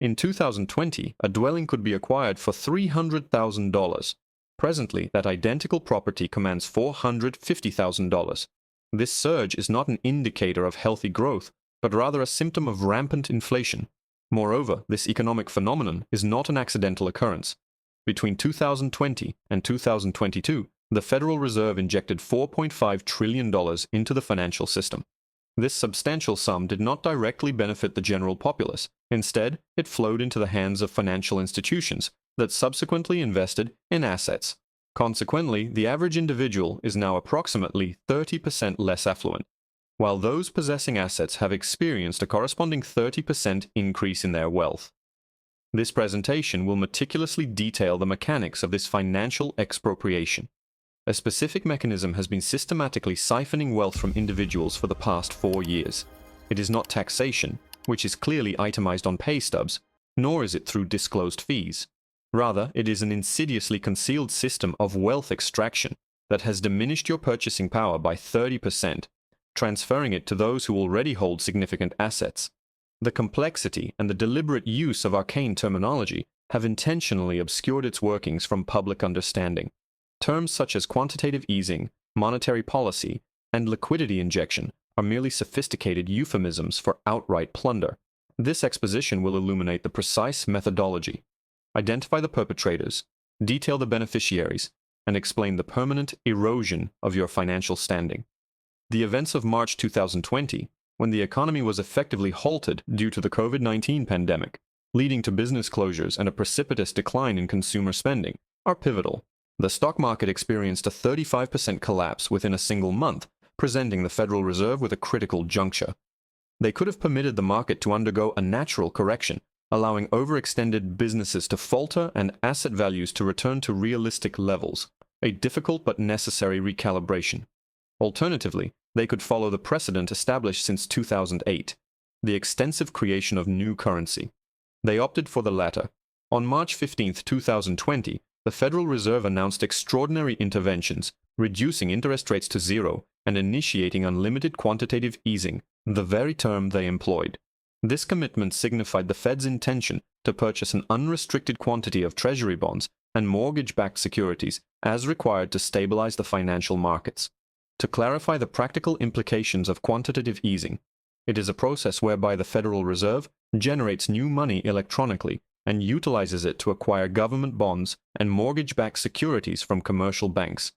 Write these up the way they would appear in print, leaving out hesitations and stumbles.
In 2020, a dwelling could be acquired for $300,000. Presently, that identical property commands $450,000. This surge is not an indicator of healthy growth, but rather a symptom of rampant inflation. Moreover, this economic phenomenon is not an accidental occurrence. Between 2020 and 2022, the Federal Reserve injected $4.5 trillion into the financial system. This substantial sum did not directly benefit the general populace. Instead, it flowed into the hands of financial institutions that subsequently invested in assets. Consequently, the average individual is now approximately 30% less affluent, while those possessing assets have experienced a corresponding 30% increase in their wealth. This presentation will meticulously detail the mechanics of this financial expropriation. A specific mechanism has been systematically siphoning wealth from individuals for the past 4 years. It is not taxation, which is clearly itemized on pay stubs, nor is it through disclosed fees. Rather, it is an insidiously concealed system of wealth extraction that has diminished your purchasing power by 30%, transferring it to those who already hold significant assets. The complexity and the deliberate use of arcane terminology have intentionally obscured its workings from public understanding. Terms such as quantitative easing, monetary policy, and liquidity injection are merely sophisticated euphemisms for outright plunder. This exposition will illuminate the precise methodology, identify the perpetrators, detail the beneficiaries, and explain the permanent erosion of your financial standing. The events of March 2020, when the economy was effectively halted due to the COVID-19 pandemic, leading to business closures and a precipitous decline in consumer spending, are pivotal. The stock market experienced a 35% collapse within a single month, presenting the Federal Reserve with a critical juncture. They could have permitted the market to undergo a natural correction, allowing overextended businesses to falter and asset values to return to realistic levels, a difficult but necessary recalibration. Alternatively, they could follow the precedent established since 2008, the extensive creation of new currency. They opted for the latter. On March 15, 2020, the Federal Reserve announced extraordinary interventions, reducing interest rates to zero and initiating unlimited quantitative easing, the very term they employed. This commitment signified the Fed's intention to purchase an unrestricted quantity of Treasury bonds and mortgage-backed securities as required to stabilize the financial markets. To clarify the practical implications of quantitative easing, it is a process whereby the Federal Reserve generates new money electronically and utilizes it to acquire government bonds and mortgage-backed securities from commercial banks.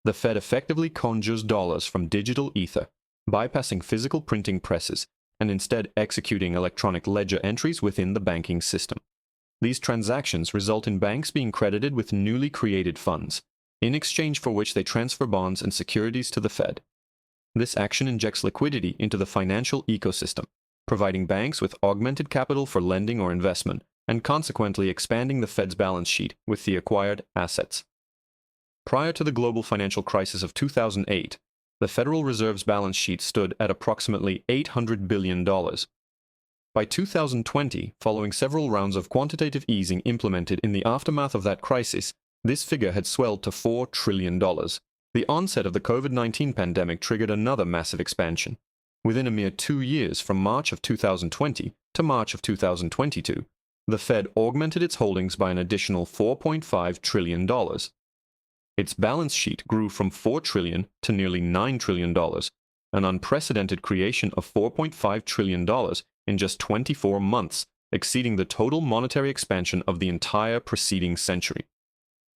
The Fed effectively conjures dollars from digital ether, bypassing physical printing presses, and instead executing electronic ledger entries within the banking system. These transactions result in banks being credited with newly created funds, in exchange for which they transfer bonds and securities to the Fed. This action injects liquidity into the financial ecosystem, providing banks with augmented capital for lending or investment, and consequently expanding the Fed's balance sheet with the acquired assets. Prior to the global financial crisis of 2008, the Federal Reserve's balance sheet stood at approximately $800 billion. By 2020, following several rounds of quantitative easing implemented in the aftermath of that crisis, this figure had swelled to $4 trillion. The onset of the COVID-19 pandemic triggered another massive expansion. Within a mere 2 years, from March of 2020 to March of 2022, the Fed augmented its holdings by an additional $4.5 trillion. Its balance sheet grew from $4 trillion to nearly $9 trillion, an unprecedented creation of $4.5 trillion in just 24 months, exceeding the total monetary expansion of the entire preceding century.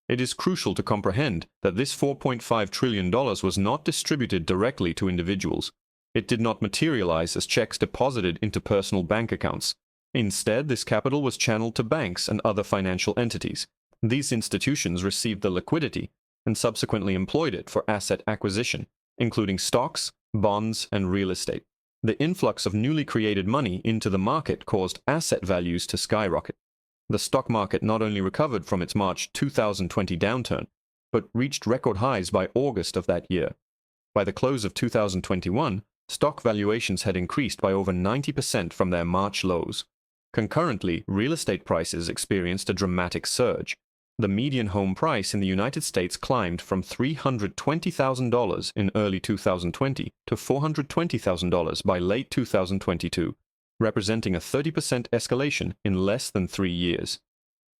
It is crucial to comprehend that this $4.5 trillion was not distributed directly to individuals. It did not materialize as checks deposited into personal bank accounts. Instead, this capital was channeled to banks and other financial entities. These institutions received the liquidity and subsequently employed it for asset acquisition, including stocks, bonds, and real estate. The influx of newly created money into the market caused asset values to skyrocket. The stock market not only recovered from its March 2020 downturn, but reached record highs by August of that year. By the close of 2021, stock valuations had increased by over 90% from their March lows. Concurrently, real estate prices experienced a dramatic surge. The median home price in the United States climbed from $320,000 in early 2020 to $420,000 by late 2022. representing a 30% escalation in less than 3 years.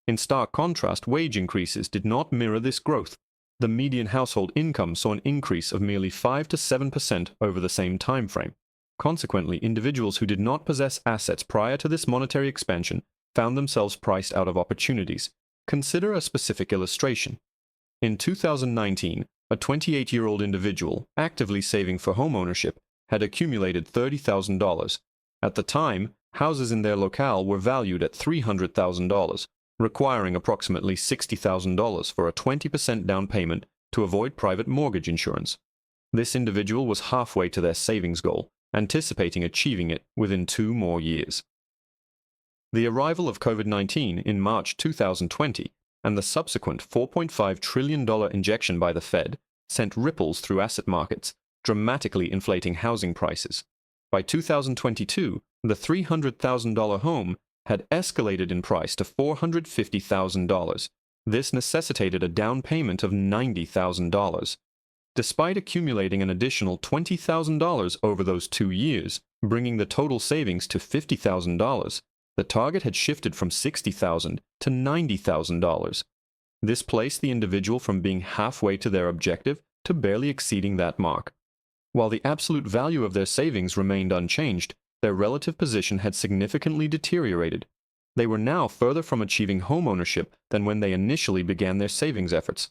In stark contrast, wage increases did not mirror this growth. The median household income saw an increase of merely 5 to 7% over the same time frame. Consequently, individuals who did not possess assets prior to this monetary expansion found themselves priced out of opportunities. Consider a specific illustration. In 2019, a 28-year-old individual actively saving for homeownership had accumulated $30,000. At the time, houses in their locale were valued at $300,000, requiring approximately $60,000 for a 20% down payment to avoid private mortgage insurance. This individual was halfway to their savings goal, anticipating achieving it within 2 more years. The arrival of COVID-19 in March 2020 and the subsequent $4.5 trillion injection by the Fed sent ripples through asset markets, dramatically inflating housing prices. By 2022, the $300,000 home had escalated in price to $450,000. This necessitated a down payment of $90,000. Despite accumulating an additional $20,000 over those 2 years, bringing the total savings to $50,000, the target had shifted from $60,000 to $90,000. This placed the individual from being halfway to their objective to barely exceeding that mark. While the absolute value of their savings remained unchanged, their relative position had significantly deteriorated. They were now further from achieving homeownership than when they initially began their savings efforts.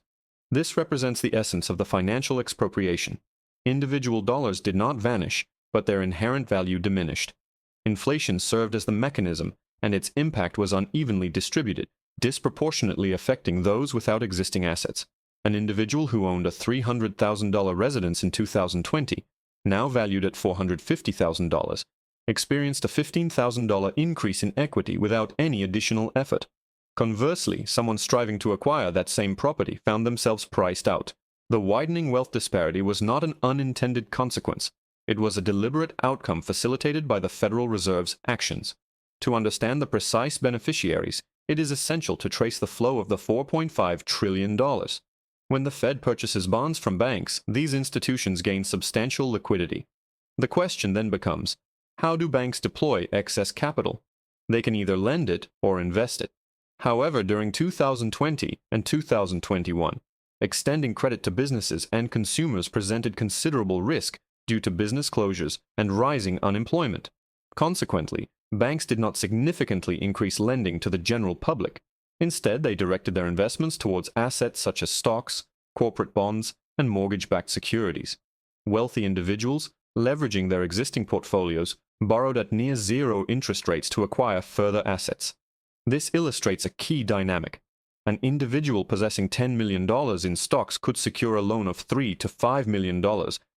This represents the essence of the financial expropriation. Individual dollars did not vanish, but their inherent value diminished. Inflation served as the mechanism, and its impact was unevenly distributed, disproportionately affecting those without existing assets. An individual who owned a $300,000 residence in 2020, now valued at $450,000, experienced a $15,000 increase in equity without any additional effort. Conversely, someone striving to acquire that same property found themselves priced out. The widening wealth disparity was not an unintended consequence. It was a deliberate outcome facilitated by the Federal Reserve's actions. To understand the precise beneficiaries, it is essential to trace the flow of the $4.5 trillion. When the Fed purchases bonds from banks, these institutions gain substantial liquidity. The question then becomes, how do banks deploy excess capital? They can either lend it or invest it. However, during 2020 and 2021, extending credit to businesses and consumers presented considerable risk due to business closures and rising unemployment. Consequently, banks did not significantly increase lending to the general public. Instead, they directed their investments towards assets such as stocks, corporate bonds, and mortgage-backed securities. Wealthy individuals, leveraging their existing portfolios, borrowed at near zero interest rates to acquire further assets. This illustrates a key dynamic. An individual possessing $10 million in stocks could secure a loan of $3 to $5 million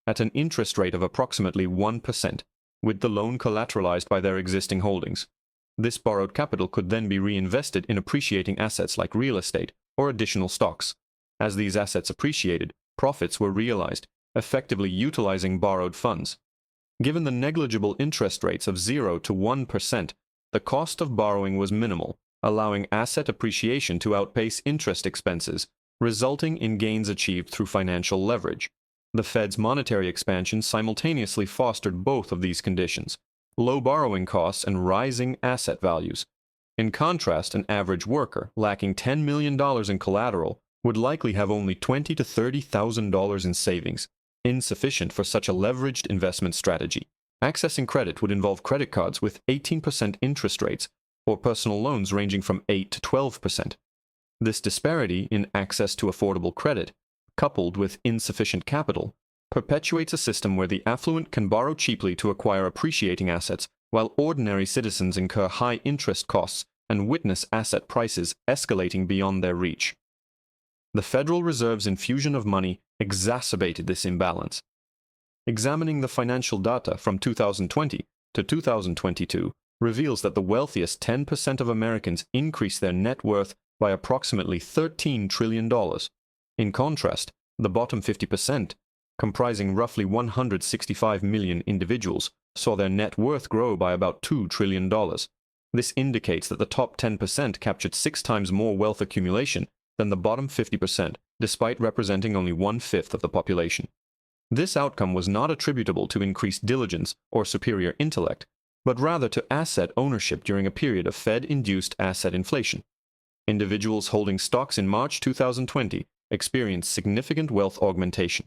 at an interest rate of approximately 1%, with the loan collateralized by their existing holdings. This borrowed capital could then be reinvested in appreciating assets like real estate or additional stocks. As these assets appreciated, profits were realized, effectively utilizing borrowed funds. Given the negligible interest rates of 0 to 1%, the cost of borrowing was minimal, allowing asset appreciation to outpace interest expenses, resulting in gains achieved through financial leverage. The Fed's monetary expansion simultaneously fostered both of these conditions: low borrowing costs and rising asset values. In contrast, an average worker lacking $10 million in collateral would likely have only $20,000 to $30,000 in savings, insufficient for such a leveraged investment strategy. Accessing credit would involve credit cards with 18% interest rates or personal loans ranging from 8 to 12%. This disparity in access to affordable credit, coupled with insufficient capital, perpetuates a system where the affluent can borrow cheaply to acquire appreciating assets, while ordinary citizens incur high interest costs and witness asset prices escalating beyond their reach. The Federal Reserve's infusion of money exacerbated this imbalance. Examining the financial data from 2020 to 2022 reveals that the wealthiest 10% of Americans increased their net worth by approximately $13 trillion. In contrast, the bottom 50%, comprising roughly 165 million individuals, saw their net worth grow by about $2 trillion. This indicates that the top 10% captured 6 times more wealth accumulation than the bottom 50%, despite representing only 1/5 of the population. This outcome was not attributable to increased diligence or superior intellect, but rather to asset ownership during a period of Fed-induced asset inflation. Individuals holding stocks in March 2020 experienced significant wealth augmentation.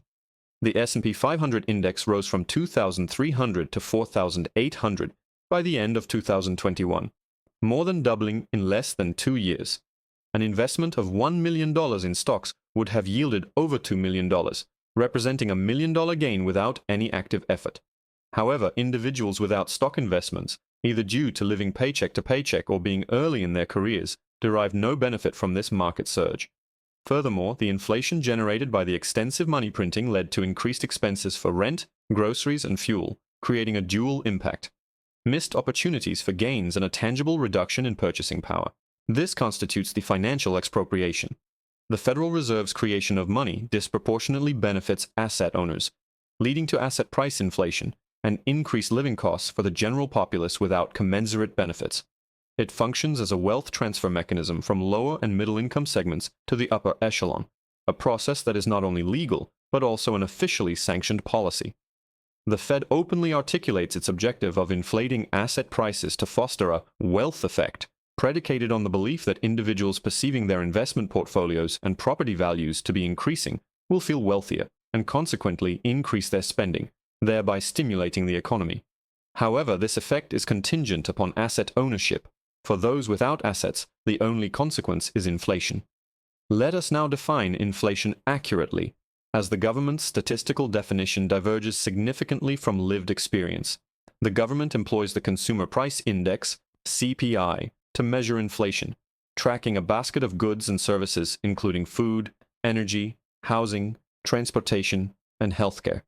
The S&P 500 index rose from 2,300 to 4,800 by the end of 2021, more than doubling in less than 2 years. An investment of $1 million in stocks would have yielded over $2 million, representing $1 million gain without any active effort. However, individuals without stock investments, either due to living paycheck to paycheck or being early in their careers, derived no benefit from this market surge. Furthermore, the inflation generated by the extensive money printing led to increased expenses for rent, groceries, and fuel, creating a dual impact. Missed opportunities for gains and a tangible reduction in purchasing power. This constitutes the financial expropriation. The Federal Reserve's creation of money disproportionately benefits asset owners, leading to asset price inflation and increased living costs for the general populace without commensurate benefits. It functions as a wealth transfer mechanism from lower and middle-income segments to the upper echelon, a process that is not only legal, but also an officially sanctioned policy. The Fed openly articulates its objective of inflating asset prices to foster a wealth effect, predicated on the belief that individuals perceiving their investment portfolios and property values to be increasing will feel wealthier and consequently increase their spending, thereby stimulating the economy. However, this effect is contingent upon asset ownership. For those without assets, the only consequence is inflation. Let us now define inflation accurately, as the government's statistical definition diverges significantly from lived experience. The government employs the Consumer Price Index, CPI, to measure inflation, tracking a basket of goods and services including food, energy, housing, transportation, and healthcare.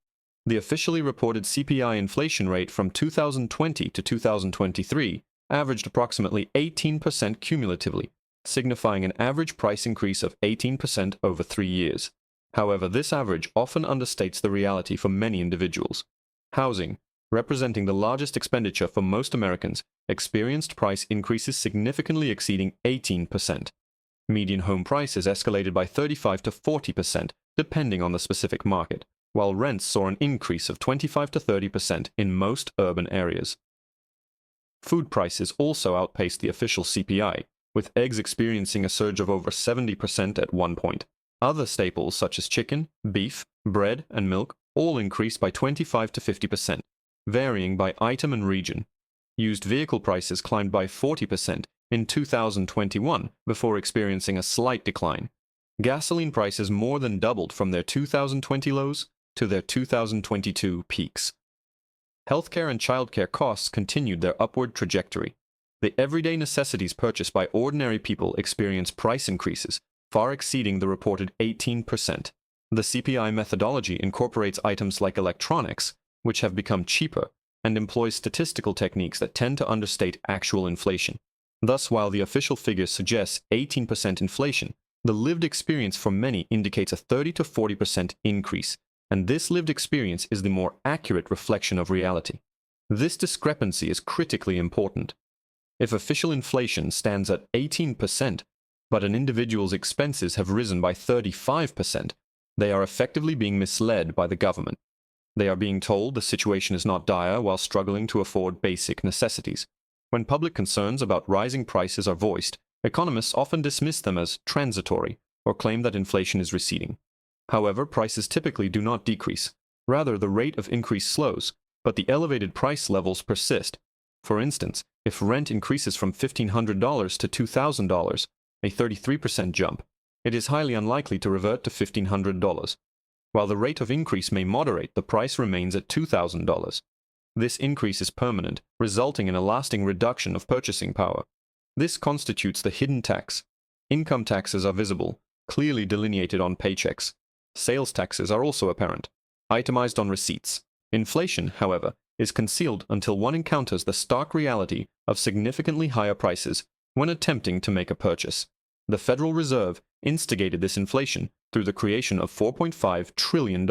The officially reported CPI inflation rate from 2020 to 2023 averaged approximately 18% cumulatively, signifying an average price increase of 18% over 3 years. However, this average often understates the reality for many individuals. Housing, representing the largest expenditure for most Americans, experienced price increases significantly exceeding 18%. Median home prices escalated by 35 to 40%, depending on the specific market, while rents saw an increase of 25 to 30% in most urban areas. Food prices also outpaced the official CPI, with eggs experiencing a surge of over 70% at one point. Other staples such as chicken, beef, bread, and milk all increased by 25 to 50%, varying by item and region. Used vehicle prices climbed by 40% in 2021 before experiencing a slight decline. Gasoline prices more than doubled from their 2020 lows to their 2022 peaks. Healthcare and childcare costs continued their upward trajectory. The everyday necessities purchased by ordinary people experienced price increases, far exceeding the reported 18%. The CPI methodology incorporates items like electronics, which have become cheaper, and employs statistical techniques that tend to understate actual inflation. Thus, while the official figure suggests 18% inflation, the lived experience for many indicates a 30 to 40% increase, and this lived experience is the more accurate reflection of reality. This discrepancy is critically important. If official inflation stands at 18%, but an individual's expenses have risen by 35%, they are effectively being misled by the government. They are being told the situation is not dire while struggling to afford basic necessities. When public concerns about rising prices are voiced, economists often dismiss them as transitory or claim that inflation is receding. However, prices typically do not decrease. Rather, the rate of increase slows, but the elevated price levels persist. For instance, if rent increases from $1,500 to $2,000, a 33% jump, it is highly unlikely to revert to $1,500. While the rate of increase may moderate, the price remains at $2,000. This increase is permanent, resulting in a lasting reduction of purchasing power. This constitutes the hidden tax. Income taxes are visible, clearly delineated on paychecks. Sales taxes are also apparent, itemized on receipts. Inflation, however, is concealed until one encounters the stark reality of significantly higher prices when attempting to make a purchase. The Federal Reserve instigated this inflation through the creation of $4.5 trillion,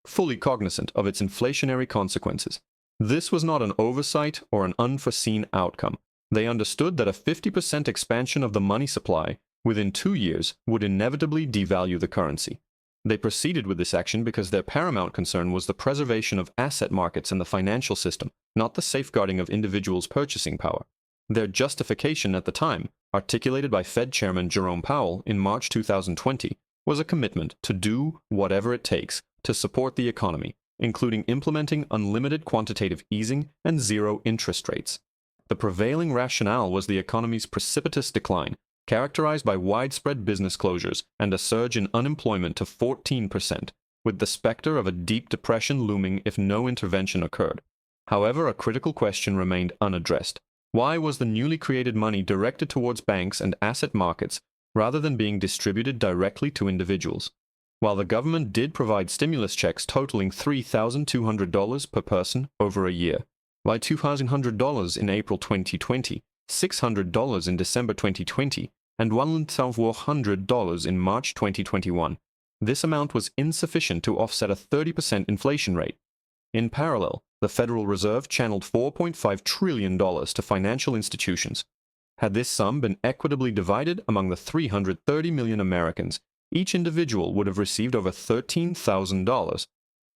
fully cognizant of its inflationary consequences. This was not an oversight or an unforeseen outcome. They understood that a 50% expansion of the money supply within 2 years would inevitably devalue the currency. They proceeded with this action because their paramount concern was the preservation of asset markets and the financial system, not the safeguarding of individuals' purchasing power. Their justification at the time, articulated by Fed Chairman Jerome Powell in March 2020, was a commitment to do whatever it takes to support the economy, including implementing unlimited quantitative easing and zero interest rates. The prevailing rationale was the economy's precipitous decline, characterized by widespread business closures and a surge in unemployment to 14%, with the specter of a deep depression looming if no intervention occurred. However, a critical question remained unaddressed. Why was the newly created money directed towards banks and asset markets rather than being distributed directly to individuals? While the government did provide stimulus checks totaling $3,200 per person over a year, by $2,100 in April 2020, $600 in December 2020, and $1,400 in March 2021, this amount was insufficient to offset a 30% inflation rate. In parallel, the Federal Reserve channeled $4.5 trillion to financial institutions. Had this sum been equitably divided among the 330 million Americans, each individual would have received over $13,000.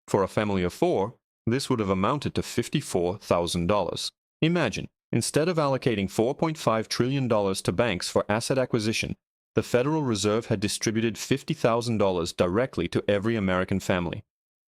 For a family of four, this would have amounted to $54,000. Imagine, instead of allocating $4.5 trillion to banks for asset acquisition, the Federal Reserve had distributed $50,000 directly to every American family.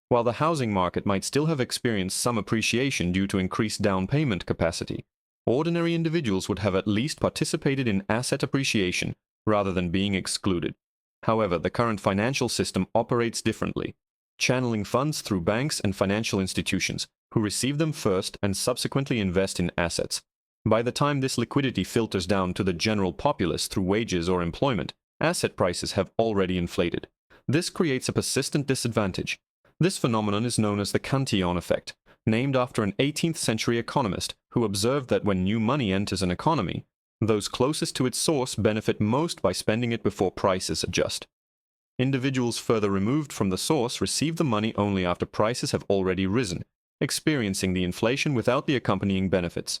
While the housing market might still have experienced some appreciation due to increased down payment capacity, ordinary individuals would have at least participated in asset appreciation rather than being excluded. However, the current financial system operates differently, channeling funds through banks and financial institutions, who receive them first and subsequently invest in assets. By the time this liquidity filters down to the general populace through wages or employment, asset prices have already inflated. This creates a persistent disadvantage. This phenomenon is known as the Cantillon effect, named after an 18th century economist who observed that when new money enters an economy, those closest to its source benefit most by spending it before prices adjust. Individuals further removed from the source receive the money only after prices have already risen, experiencing the inflation without the accompanying benefits.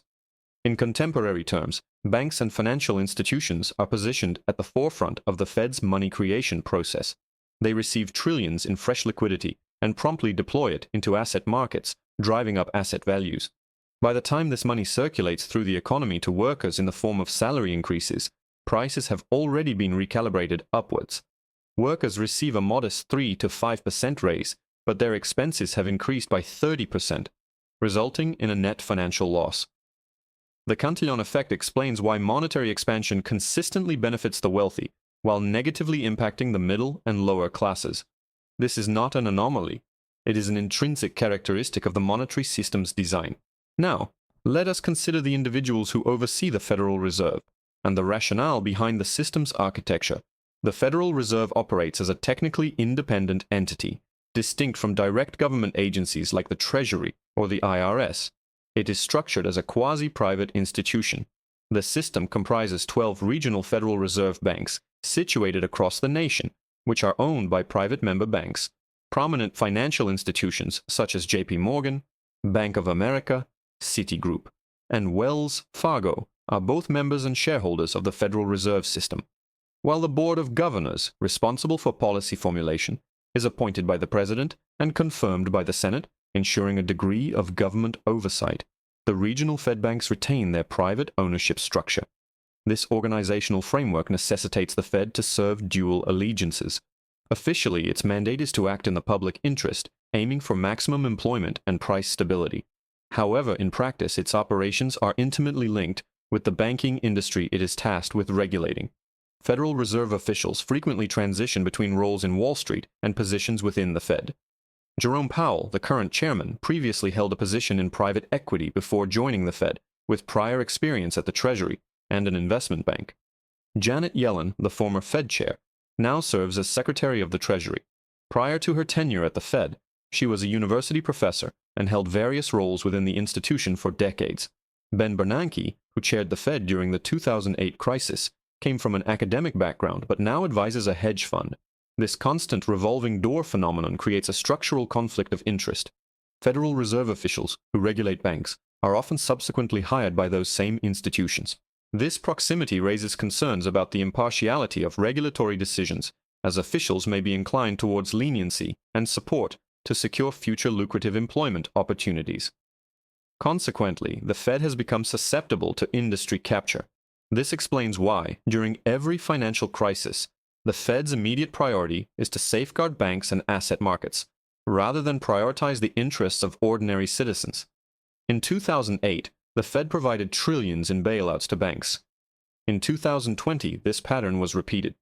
In contemporary terms, banks and financial institutions are positioned at the forefront of the Fed's money creation process. They receive trillions in fresh liquidity and promptly deploy it into asset markets, driving up asset values. By the time this money circulates through the economy to workers in the form of salary increases, prices have already been recalibrated upwards. Workers receive a modest 3 to 5% raise, but their expenses have increased by 30%, resulting in a net financial loss. The Cantillon effect explains why monetary expansion consistently benefits the wealthy, while negatively impacting the middle and lower classes. This is not an anomaly. It is an intrinsic characteristic of the monetary system's design. Now, let us consider the individuals who oversee the Federal Reserve and the rationale behind the system's architecture. The Federal Reserve operates as a technically independent entity, distinct from direct government agencies like the Treasury or the IRS. It is structured as a quasi-private institution. The system comprises 12 regional Federal Reserve banks situated across the nation, which are owned by private member banks. Prominent financial institutions such as J.P. Morgan, Bank of America, Citigroup, and Wells Fargo are both members and shareholders of the Federal Reserve System, while the Board of Governors, responsible for policy formulation, is appointed by the President and confirmed by the Senate, ensuring a degree of government oversight. The regional Fed banks retain their private ownership structure. This organizational framework necessitates the Fed to serve dual allegiances. Officially, its mandate is to act in the public interest, aiming for maximum employment and price stability. However, in practice, its operations are intimately linked with the banking industry it is tasked with regulating. Federal Reserve officials frequently transition between roles in Wall Street and positions within the Fed. Jerome Powell, the current chairman, previously held a position in private equity before joining the Fed, with prior experience at the Treasury and an investment bank. Janet Yellen, the former Fed chair, now serves as Secretary of the Treasury. Prior to her tenure at the Fed, she was a university professor and held various roles within the institution for decades. Ben Bernanke, who chaired the Fed during the 2008 crisis, came from an academic background but now advises a hedge fund. This constant revolving door phenomenon creates a structural conflict of interest. Federal Reserve officials who regulate banks are often subsequently hired by those same institutions. This proximity raises concerns about the impartiality of regulatory decisions as officials may be inclined towards leniency and support to secure future lucrative employment opportunities. Consequently, the Fed has become susceptible to industry capture. This explains why, during every financial crisis, the Fed's immediate priority is to safeguard banks and asset markets, rather than prioritize the interests of ordinary citizens. In 2008, the Fed provided trillions in bailouts to banks. In 2020, this pattern was repeated.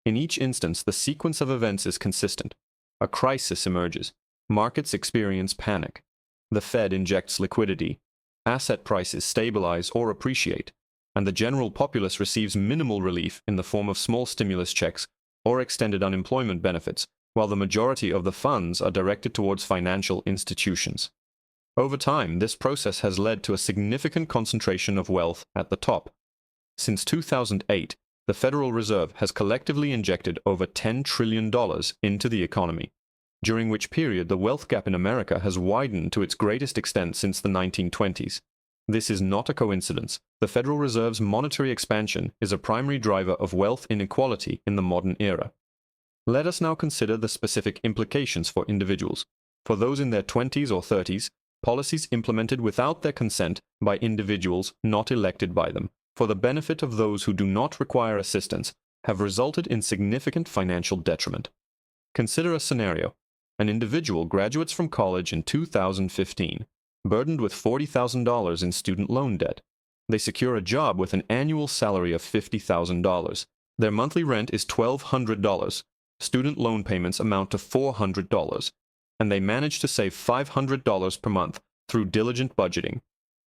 In each instance, the sequence of events is consistent. A crisis emerges. Markets experience panic. The Fed injects liquidity. Asset prices stabilize or appreciate, and the general populace receives minimal relief in the form of small stimulus checks or extended unemployment benefits, while the majority of the funds are directed towards financial institutions. Over time, this process has led to a significant concentration of wealth at the top. Since 2008, the Federal Reserve has collectively injected over $10 trillion into the economy, during which period the wealth gap in America has widened to its greatest extent since the 1920s. This is not a coincidence. The Federal Reserve's monetary expansion is a primary driver of wealth inequality in the modern era. Let us now consider the specific implications for individuals. For those in their 20s or 30s, policies implemented without their consent by individuals not elected by them, for the benefit of those who do not require assistance, have resulted in significant financial detriment. Consider a scenario. An individual graduates from college in 2015, burdened with $40,000 in student loan debt. They secure a job with an annual salary of $50,000. Their monthly rent is $1,200. Student loan payments amount to $400, and they manage to save $500 per month through diligent budgeting.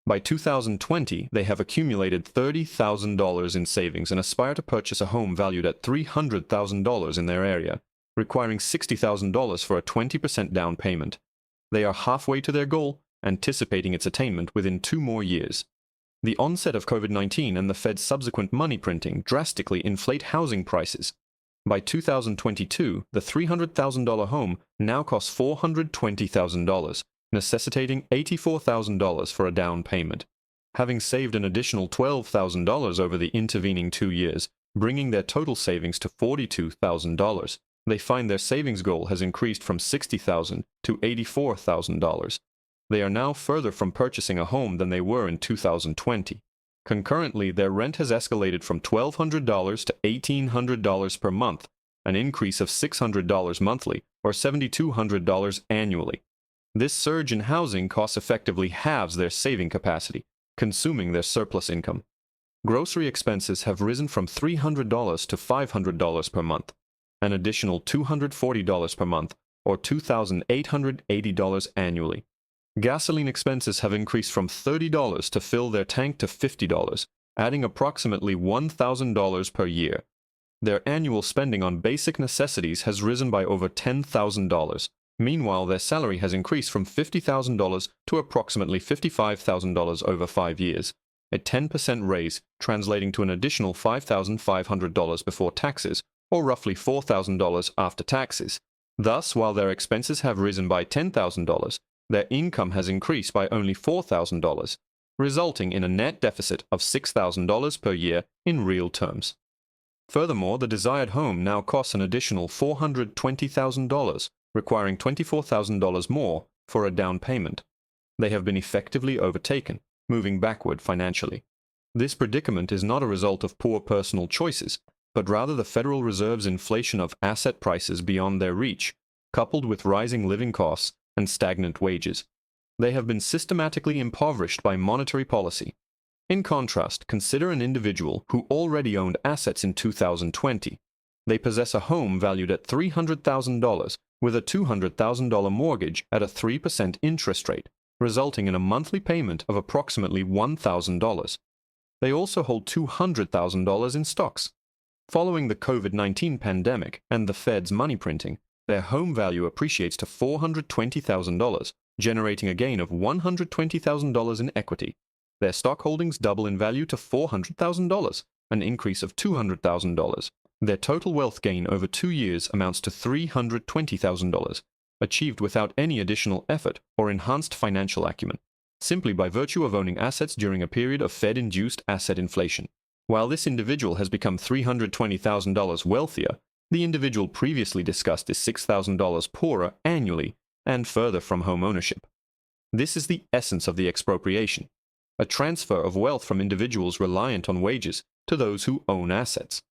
By 2020, they have accumulated $30,000 in savings and aspire to purchase a home valued at $300,000 in their area, requiring $60,000 for a 20% down payment. They are halfway to their goal, anticipating its attainment within 2 more years. The onset of COVID-19 and the Fed's subsequent money printing drastically inflate housing prices. By 2022, the $300,000 home now costs $420,000, necessitating $84,000 for a down payment. Having saved an additional $12,000 over the intervening 2 years, bringing their total savings to $42,000, they find their savings goal has increased from $60,000 to $84,000. They are now further from purchasing a home than they were in 2020. Concurrently, their rent has escalated from $1,200 to $1,800 per month, an increase of $600 monthly, or $7,200 annually. This surge in housing costs effectively halves their saving capacity, consuming their surplus income. Grocery expenses have risen from $300 to $500 per month, an additional $240 per month, or $2,880 annually. Gasoline expenses have increased from $30 to fill their tank to $50, adding approximately $1,000 per year. Their annual spending on basic necessities has risen by over $10,000. Meanwhile, their salary has increased from $50,000 to approximately $55,000 over 5 years, a 10% raise translating to an additional $5,500 before taxes, or roughly $4,000 after taxes. Thus, while their expenses have risen by $10,000, their income has increased by only $4,000, resulting in a net deficit of $6,000 per year in real terms. Furthermore, the desired home now costs an additional $420,000, requiring $24,000 more for a down payment. They have been effectively overtaken, moving backward financially. This predicament is not a result of poor personal choices, but rather the Federal Reserve's inflation of asset prices beyond their reach, coupled with rising living costs and stagnant wages. They have been systematically impoverished by monetary policy. In contrast, consider an individual who already owned assets in 2020. They possess a home valued at $300,000 with a $200,000 mortgage at a 3% interest rate, resulting in a monthly payment of approximately $1,000. They also hold $200,000 in stocks. Following the COVID-19 pandemic and the Fed's money printing, their home value appreciates to $420,000, generating a gain of $120,000 in equity. Their stock holdings double in value to $400,000, an increase of $200,000. Their total wealth gain over 2 years amounts to $320,000, achieved without any additional effort or enhanced financial acumen, simply by virtue of owning assets during a period of Fed-induced asset inflation. While this individual has become $320,000 wealthier, The individual previously discussed is $6,000 poorer annually and further from home ownership. This is the essence of the expropriation, a transfer of wealth from individuals reliant on wages to those who own assets.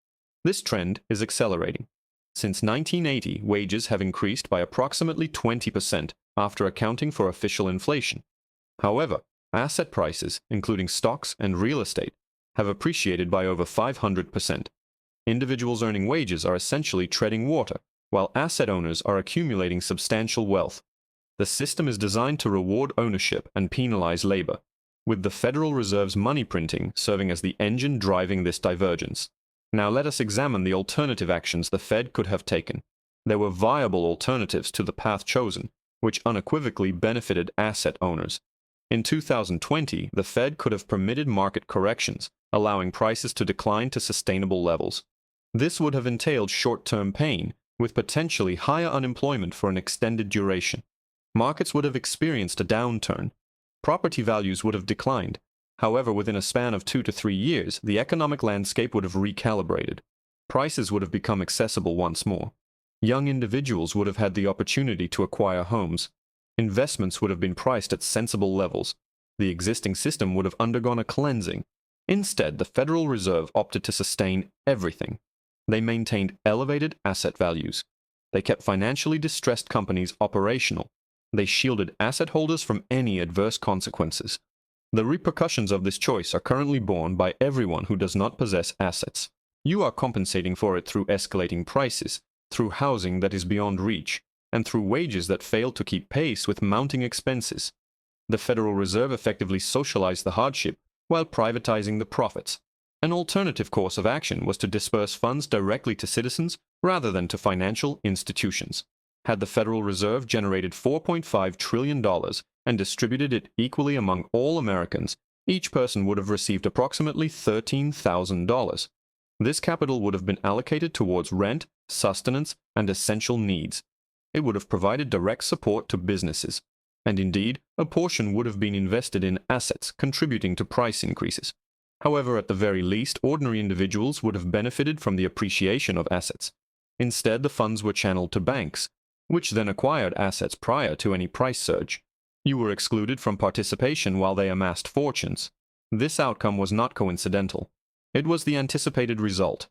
This trend is accelerating. Since 1980, wages have increased by approximately 20% after accounting for official inflation. However, asset prices, including stocks and real estate, have appreciated by over 500%. Individuals earning wages are essentially treading water, while asset owners are accumulating substantial wealth. The system is designed to reward ownership and penalize labor, with the Federal Reserve's money printing serving as the engine driving this divergence. Now let us examine the alternative actions the Fed could have taken. There were viable alternatives to the path chosen, which unequivocally benefited asset owners. In 2020, the Fed could have permitted market corrections, allowing prices to decline to sustainable levels. This would have entailed short-term pain, with potentially higher unemployment for an extended duration. Markets would have experienced a downturn. Property values would have declined. However, within a span of 2 to 3 years, the economic landscape would have recalibrated. Prices would have become accessible once more. Young individuals would have had the opportunity to acquire homes. Investments would have been priced at sensible levels. The existing system would have undergone a cleansing. Instead, the Federal Reserve opted to sustain everything. They maintained elevated asset values. They kept financially distressed companies operational. They shielded asset holders from any adverse consequences. The repercussions of this choice are currently borne by everyone who does not possess assets. You are compensating for it through escalating prices, through housing that is beyond reach, and through wages that fail to keep pace with mounting expenses. The Federal Reserve effectively socialized the hardship while privatizing the profits. An alternative course of action was to disperse funds directly to citizens rather than to financial institutions. Had the Federal Reserve generated $4.5 trillion and distributed it equally among all Americans, each person would have received approximately $13,000. This capital would have been allocated towards rent, sustenance, and essential needs. It would have provided direct support to businesses. And indeed, a portion would have been invested in assets, contributing to price increases. However, at the very least, ordinary individuals would have benefited from the appreciation of assets. Instead, the funds were channeled to banks, which then acquired assets prior to any price surge. You were excluded from participation while they amassed fortunes. This outcome was not coincidental. It was the anticipated result.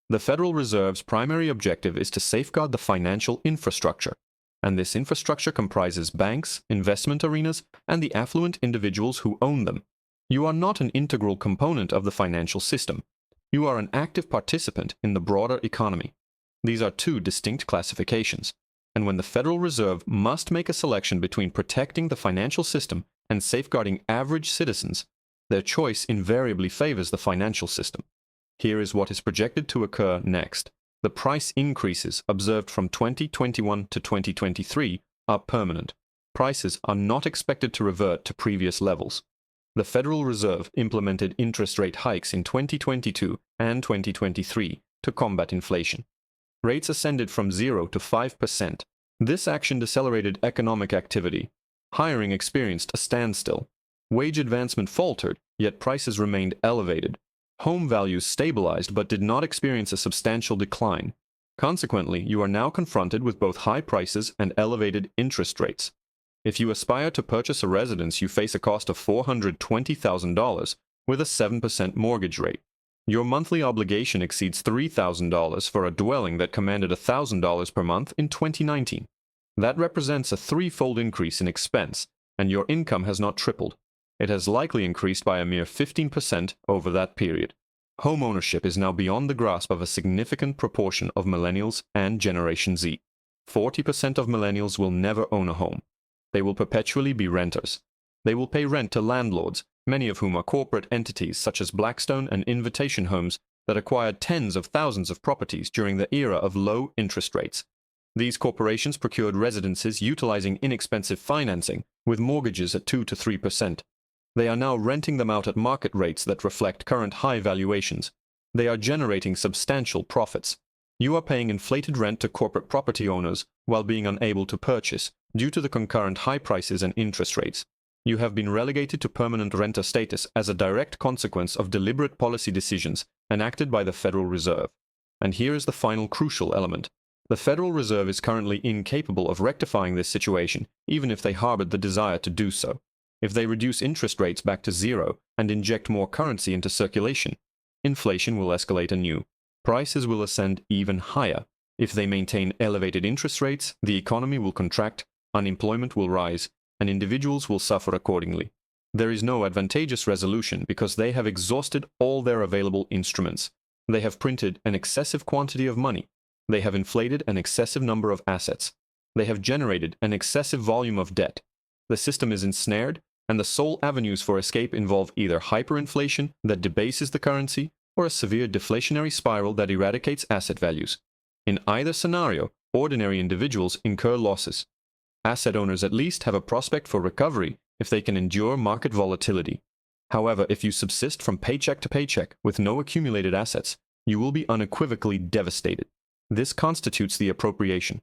The Federal Reserve's primary objective is to safeguard the financial infrastructure, and this infrastructure comprises banks, investment arenas, and the affluent individuals who own them. You are not an integral component of the financial system. You are an active participant in the broader economy. These are two distinct classifications. And when the Federal Reserve must make a selection between protecting the financial system and safeguarding average citizens, their choice invariably favors the financial system. Here is what is projected to occur next. The price increases observed from 2021 to 2023 are permanent. Prices are not expected to revert to previous levels. The Federal Reserve implemented interest rate hikes in 2022 and 2023 to combat inflation. Rates ascended from 0 to 5%. This action decelerated economic activity. Hiring experienced a standstill. Wage advancement faltered, yet prices remained elevated. Home values stabilized but did not experience a substantial decline. Consequently, you are now confronted with both high prices and elevated interest rates. If you aspire to purchase a residence, you face a cost of $420,000 with a 7% mortgage rate. Your monthly obligation exceeds $3,000 for a dwelling that commanded $1,000 per month in 2019. That represents a threefold increase in expense, and your income has not tripled. It has likely increased by a mere 15% over that period. Home ownership is now beyond the grasp of a significant proportion of millennials and Generation Z. 40% of millennials will never own a home. They will perpetually be renters. They will pay rent to landlords, many of whom are corporate entities such as Blackstone and Invitation Homes that acquired tens of thousands of properties during the era of low interest rates. These corporations procured residences utilizing inexpensive financing with mortgages at 2 to 3%. They are now renting them out at market rates that reflect current high valuations. They are generating substantial profits. You are paying inflated rent to corporate property owners while being unable to purchase due to the concurrent high prices and interest rates. You have been relegated to permanent renter status as a direct consequence of deliberate policy decisions enacted by the Federal Reserve. And here is the final crucial element. The Federal Reserve is currently incapable of rectifying this situation, even if they harbored the desire to do so. If they reduce interest rates back to zero and inject more currency into circulation, inflation will escalate anew. Prices will ascend even higher. If they maintain elevated interest rates, the economy will contract, unemployment will rise, and individuals will suffer accordingly. There is no advantageous resolution because they have exhausted all their available instruments. They have printed an excessive quantity of money. They have inflated an excessive number of assets. They have generated an excessive volume of debt. The system is ensnared, and the sole avenues for escape involve either hyperinflation that debases the currency or a severe deflationary spiral that eradicates asset values. In either scenario, ordinary individuals incur losses. Asset owners at least have a prospect for recovery if they can endure market volatility. However, if you subsist from paycheck to paycheck with no accumulated assets, you will be unequivocally devastated. This constitutes the appropriation.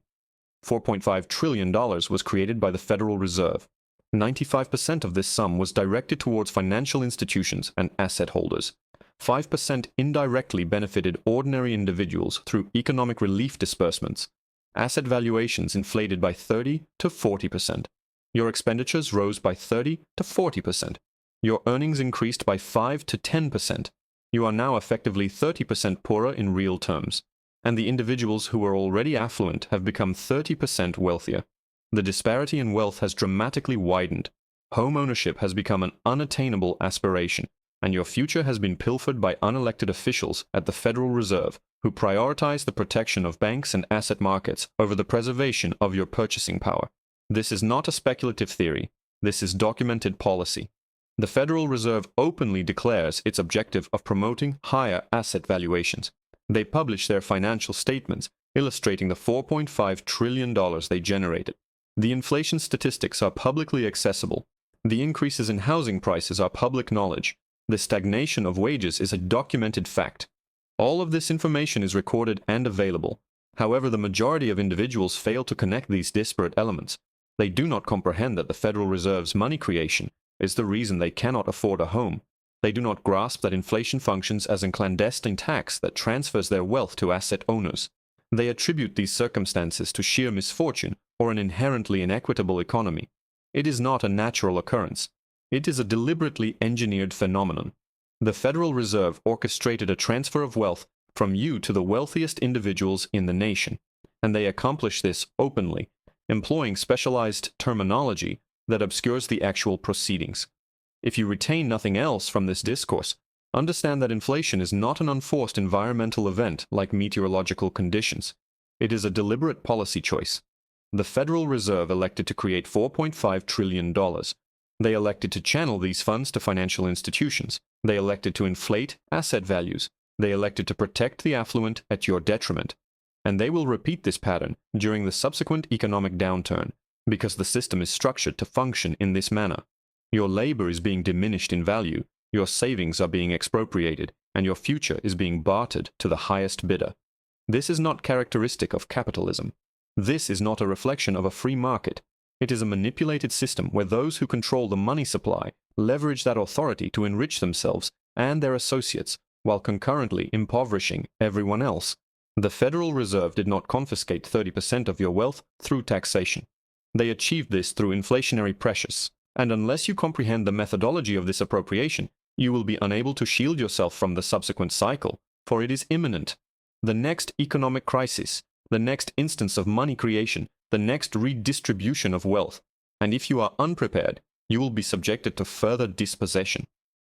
$4.5 trillion was created by the Federal Reserve. 95% of this sum was directed towards financial institutions and asset holders. 5% indirectly benefited ordinary individuals through economic relief disbursements. Asset valuations inflated by 30 to 40%. Your expenditures rose by 30 to 40%. Your earnings increased by 5 to 10%. You are now effectively 30% poorer in real terms. And the individuals who were already affluent have become 30% wealthier. The disparity in wealth has dramatically widened. Home ownership has become an unattainable aspiration, and your future has been pilfered by unelected officials at the Federal Reserve who prioritize the protection of banks and asset markets over the preservation of your purchasing power. This is not a speculative theory. This is documented policy. The Federal Reserve openly declares its objective of promoting higher asset valuations. They publish their financial statements illustrating the $4.5 trillion they generated. The inflation statistics are publicly accessible. The increases in housing prices are public knowledge. The stagnation of wages is a documented fact. All of this information is recorded and available. However, the majority of individuals fail to connect these disparate elements. They do not comprehend that the Federal Reserve's money creation is the reason they cannot afford a home. They do not grasp that inflation functions as a clandestine tax that transfers their wealth to asset owners. They attribute these circumstances to sheer misfortune or an inherently inequitable economy. It is not a natural occurrence. It is a deliberately engineered phenomenon. The Federal Reserve orchestrated a transfer of wealth from you to the wealthiest individuals in the nation, and they accomplish this openly, employing specialized terminology that obscures the actual proceedings. If you retain nothing else from this discourse, understand that inflation is not an unforced environmental event like meteorological conditions. It is a deliberate policy choice. The Federal Reserve elected to create $4.5 trillion. They elected to channel these funds to financial institutions. They elected to inflate asset values. They elected to protect the affluent at your detriment. And they will repeat this pattern during the subsequent economic downturn, because the system is structured to function in this manner. Your labor is being diminished in value, your savings are being expropriated, and your future is being bartered to the highest bidder. This is not characteristic of capitalism. This is not a reflection of a free market. It is a manipulated system where those who control the money supply leverage that authority to enrich themselves and their associates while concurrently impoverishing everyone else. The Federal Reserve did not confiscate 30% of your wealth through taxation. They achieved this through inflationary pressures, and unless you comprehend the methodology of this appropriation, you will be unable to shield yourself from the subsequent cycle, for it is imminent. The next economic crisis, the next instance of money creation, the next redistribution of wealth, and if you are unprepared, you will be subjected to further dispossession.